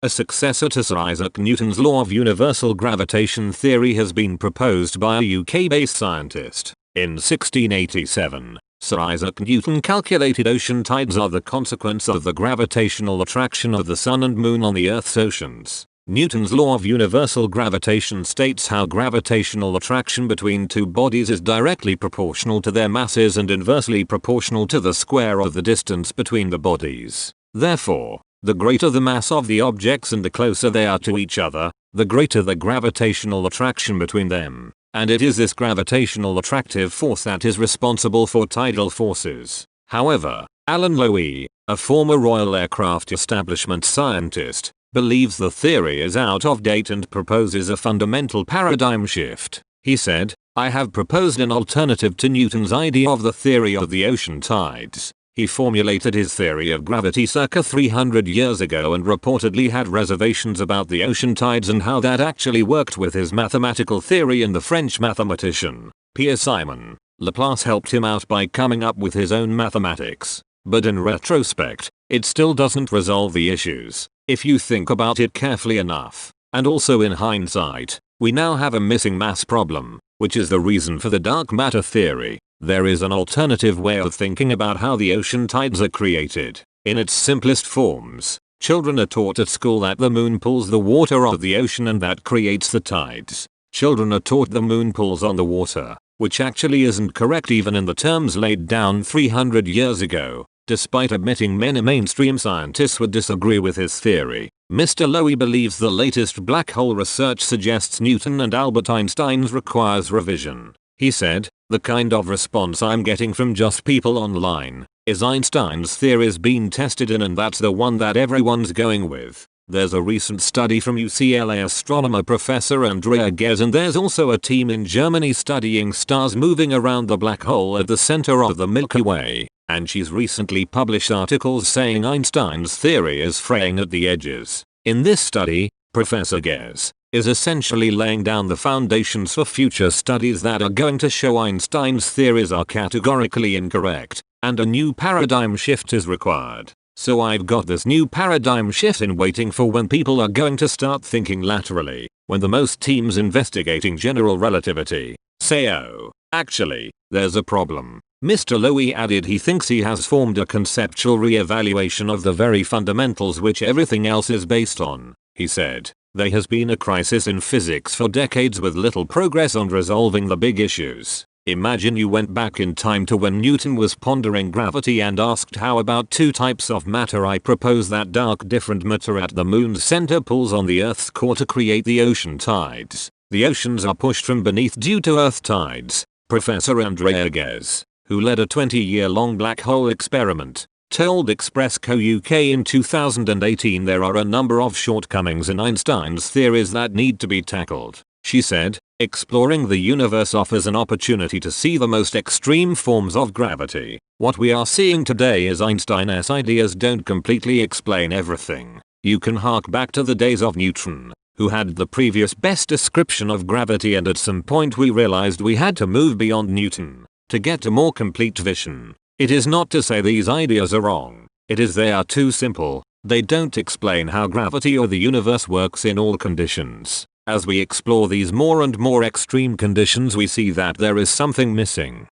A successor to Sir Isaac Newton's law of universal gravitation theory has been proposed by a UK-based scientist. In 1687, Sir Isaac Newton calculated ocean tides are the consequence of the gravitational attraction of the sun and moon on the Earth's oceans. Newton's law of universal gravitation states how gravitational attraction between two bodies is directly proportional to their masses and inversely proportional to the square of the distance between the bodies. Therefore, the greater the mass of the objects and the closer they are to each other, the greater the gravitational attraction between them. And it is this gravitational attractive force that is responsible for tidal forces. However, Alan Lowe, a former Royal Aircraft Establishment scientist, believes the theory is out of date and proposes a fundamental paradigm shift. He said, "I have proposed an alternative to Newton's idea of the theory of the ocean tides." He formulated his theory of gravity circa 300 years ago and reportedly had reservations about the ocean tides and how that actually worked with his mathematical theory, and the French mathematician, Pierre Simon Laplace, helped him out by coming up with his own mathematics. But in retrospect, it still doesn't resolve the issues, if you think about it carefully enough. And also in hindsight, we now have a missing mass problem, which is the reason for the dark matter theory. There is an alternative way of thinking about how the ocean tides are created. In its simplest forms, children are taught at school that the moon pulls the water of the ocean and that creates the tides. Children are taught the moon pulls on the water, which actually isn't correct even in the terms laid down 300 years ago. Despite admitting many mainstream scientists would disagree with his theory, Mr. Lowe believes the latest black hole research suggests Newton and Albert Einstein's requires revision. He said, "The kind of response I'm getting from just people online is Einstein's theory's been tested in, and that's the one that everyone's going with." There's a recent study from UCLA astronomer Professor Andrea Ghez, and there's also a team in Germany studying stars moving around the black hole at the center of the Milky Way, and she's recently published articles saying Einstein's theory is fraying at the edges. In this study, Professor Ghez is essentially laying down the foundations for future studies that are going to show Einstein's theories are categorically incorrect, and a new paradigm shift is required. So I've got this new paradigm shift in waiting for when people are going to start thinking laterally, when the most teams investigating general relativity say, oh, actually, there's a problem. Mr. Lowe added he thinks he has formed a conceptual re-evaluation of the very fundamentals which everything else is based on. He said, "There has been a crisis in physics for decades with little progress on resolving the big issues. Imagine you went back in time to when Newton was pondering gravity and asked, how about two types of matter? I propose that dark different matter at the moon's center pulls on the Earth's core to create the ocean tides. The oceans are pushed from beneath due to Earth tides." Professor Andrea Ghez, who led a 20-year-long black hole experiment, told Express Co UK in 2018 there are a number of shortcomings in Einstein's theories that need to be tackled. She said, "Exploring the universe offers an opportunity to see the most extreme forms of gravity. What we are seeing today is Einstein's ideas don't completely explain everything. You can hark back to the days of Newton, who had the previous best description of gravity, and at some point we realized we had to move beyond Newton to get a more complete vision. It is not to say these ideas are wrong. It is they are too simple. They don't explain how gravity or the universe works in all conditions. As we explore these more and more extreme conditions, we see that there is something missing.